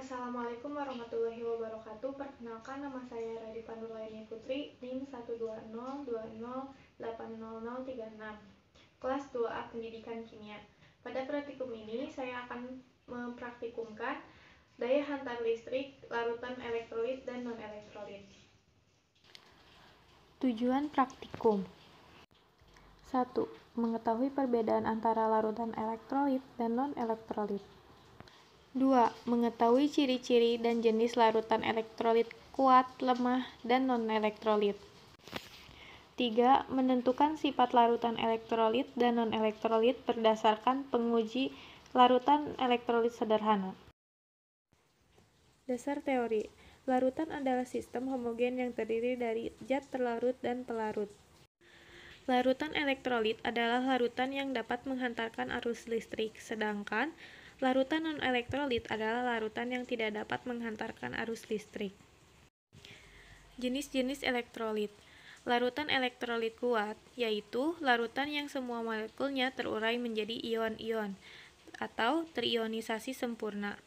Assalamualaikum warahmatullahi wabarakatuh. Perkenalkan, nama saya Radhi Pandurlaini Putri, NIM 12020800036, kelas 2A Pendidikan Kimia. Pada praktikum ini, saya akan mempraktikumkan daya hantar listrik, larutan elektrolit dan non-elektrolit. Tujuan praktikum: 1. Mengetahui perbedaan antara larutan elektrolit dan non-elektrolit. 2. Mengetahui ciri-ciri dan jenis larutan elektrolit kuat, lemah, dan non-elektrolit. 3. Menentukan sifat larutan elektrolit dan non-elektrolit berdasarkan penguji larutan elektrolit sederhana. Dasar teori: larutan adalah sistem homogen yang terdiri dari zat terlarut dan pelarut. Larutan elektrolit adalah larutan yang dapat menghantarkan arus listrik, sedangkan larutan non-elektrolit adalah larutan yang tidak dapat menghantarkan arus listrik. Jenis-jenis elektrolit: larutan elektrolit kuat, yaitu larutan yang semua molekulnya terurai menjadi ion-ion atau terionisasi sempurna.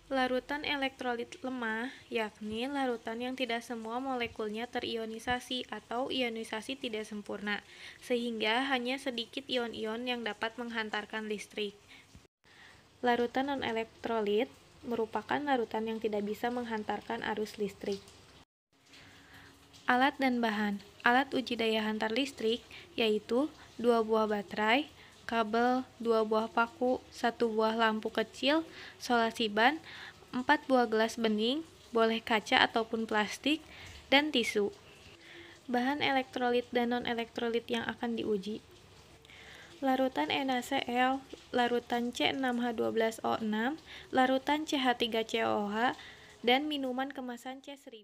Larutan elektrolit lemah, yakni larutan yang tidak semua molekulnya terionisasi atau ionisasi tidak sempurna, sehingga hanya sedikit ion-ion yang dapat menghantarkan listrik. Larutan non-elektrolit merupakan larutan yang tidak bisa menghantarkan arus listrik. Alat dan bahan: alat uji daya hantar listrik yaitu 2 buah baterai, kabel, 2 buah paku, 1 buah lampu kecil, solasi ban, 4 buah gelas bening, boleh kaca ataupun plastik, dan tisu. Bahan elektrolit dan non-elektrolit yang akan diuji: larutan NaCl, larutan C6H12O6, larutan CH3COH, dan minuman kemasan C1000.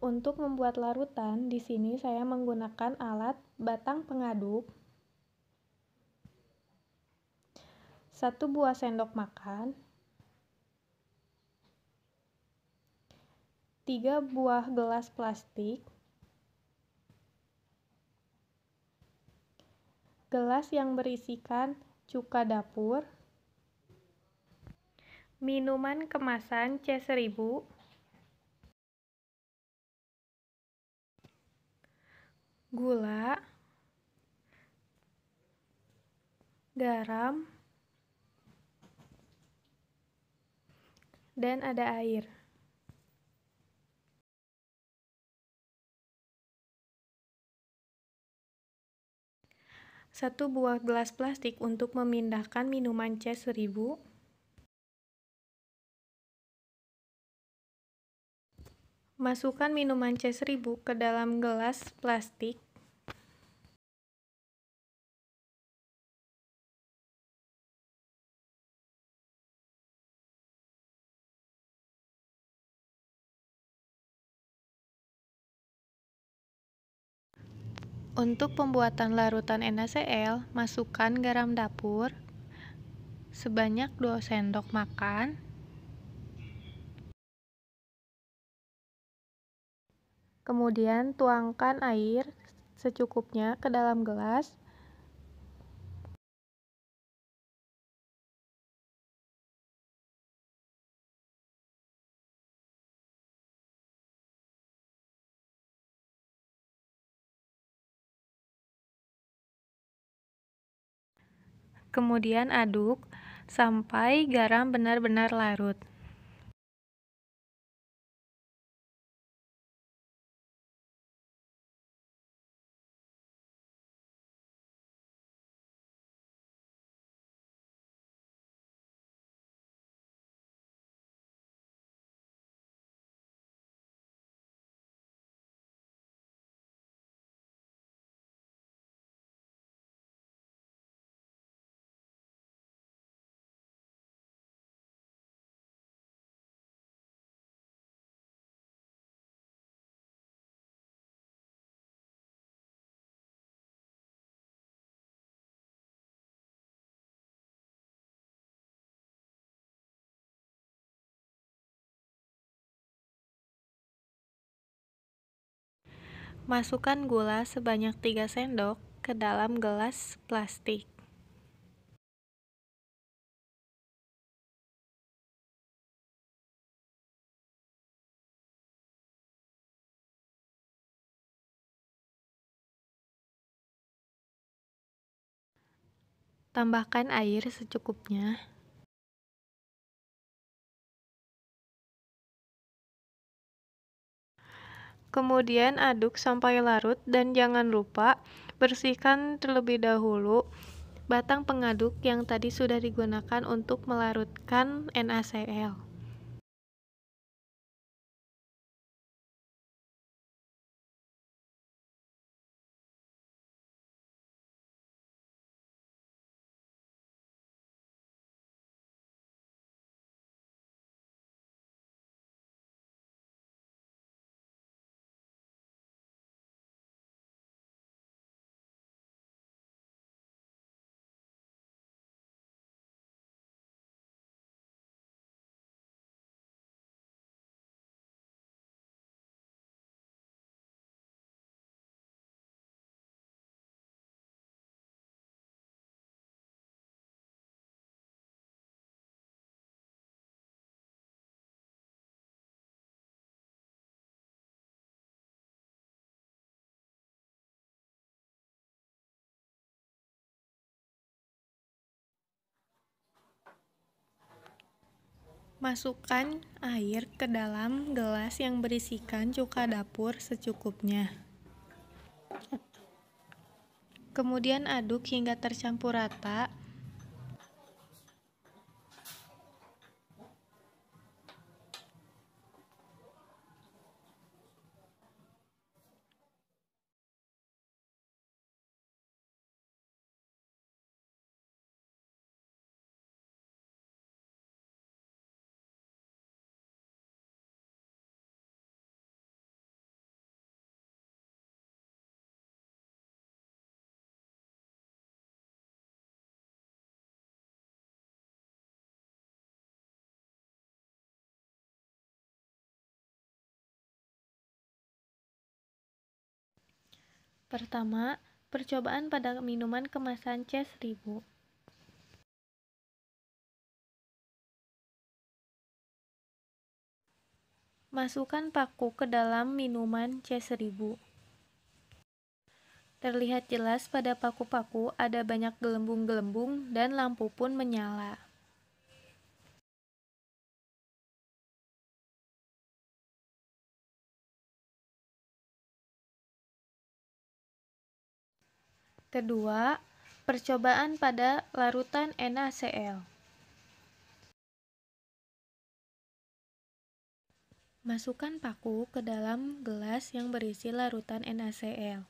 Untuk membuat larutan, di sini saya menggunakan alat batang pengaduk, 1 buah sendok makan, 3 buah gelas plastik, gelas yang berisikan cuka dapur, minuman kemasan C1000, gula, garam, dan ada air. Satu buah gelas plastik untuk memindahkan minuman C1000, masukkan minuman C1000 ke dalam gelas plastik. Untuk pembuatan larutan NaCl, masukkan garam dapur sebanyak 2 sendok makan, kemudian tuangkan air secukupnya ke dalam gelas. Kemudian aduk sampai garam benar-benar larut. Masukkan gula sebanyak 3 sendok ke dalam gelas plastik. Tambahkan air secukupnya. Kemudian aduk sampai larut dan jangan lupa bersihkan terlebih dahulu batang pengaduk yang tadi sudah digunakan untuk melarutkan NaCl. Masukkan air ke dalam gelas yang berisikan cuka dapur secukupnya. Kemudian aduk hingga tercampur rata. Pertama, percobaan pada minuman kemasan C1000. Masukkan paku ke dalam minuman C1000. Terlihat jelas pada paku-paku ada banyak gelembung-gelembung dan lampu pun menyala. Kedua, percobaan pada larutan NaCl. Masukkan paku ke dalam gelas yang berisi larutan NaCl.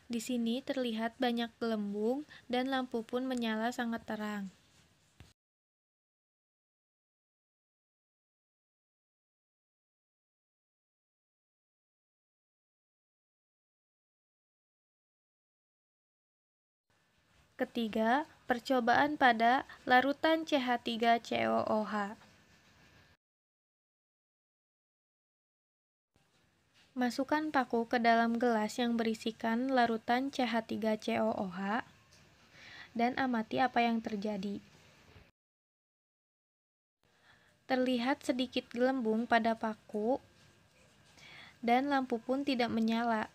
Di sini terlihat banyak gelembung dan lampu pun menyala sangat terang. Ketiga, percobaan pada larutan CH3COOH. Masukkan paku ke dalam gelas yang berisikan larutan CH3COOH dan amati apa yang terjadi. Terlihat sedikit gelembung pada paku dan lampu pun tidak menyala.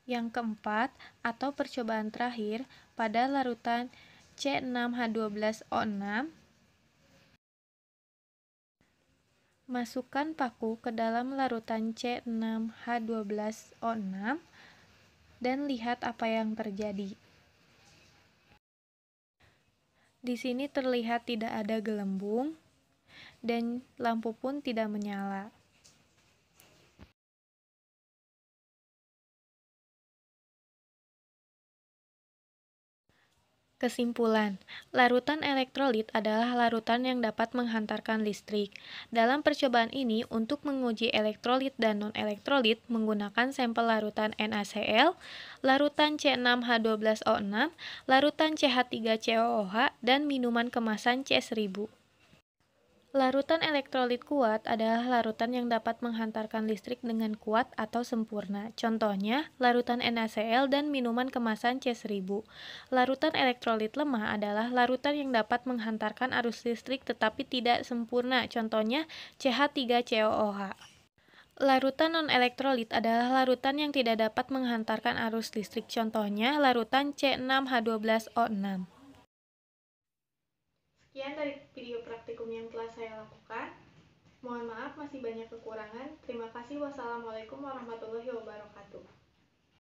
Yang keempat, atau percobaan terakhir, pada larutan C6H12O6, masukkan paku ke dalam larutan C6H12O6 dan lihat apa yang terjadi. Di sini terlihat tidak ada gelembung dan lampu pun tidak menyala. Kesimpulan, larutan elektrolit adalah larutan yang dapat menghantarkan listrik. Dalam percobaan ini, untuk menguji elektrolit dan non-elektrolit menggunakan sampel larutan NaCl, larutan C6H12O6, larutan CH3COOH, dan minuman kemasan C1000. Larutan elektrolit kuat adalah larutan yang dapat menghantarkan listrik dengan kuat atau sempurna. Contohnya, larutan NaCl dan minuman kemasan C1000. Larutan elektrolit lemah adalah larutan yang dapat menghantarkan arus listrik tetapi tidak sempurna. Contohnya, CH3COOH. Larutan non-elektrolit adalah larutan yang tidak dapat menghantarkan arus listrik. Contohnya, larutan C6H12O6. Sekian dari video praktikum yang telah saya lakukan. Mohon maaf masih banyak kekurangan. Terima kasih. Wassalamualaikum warahmatullahi wabarakatuh.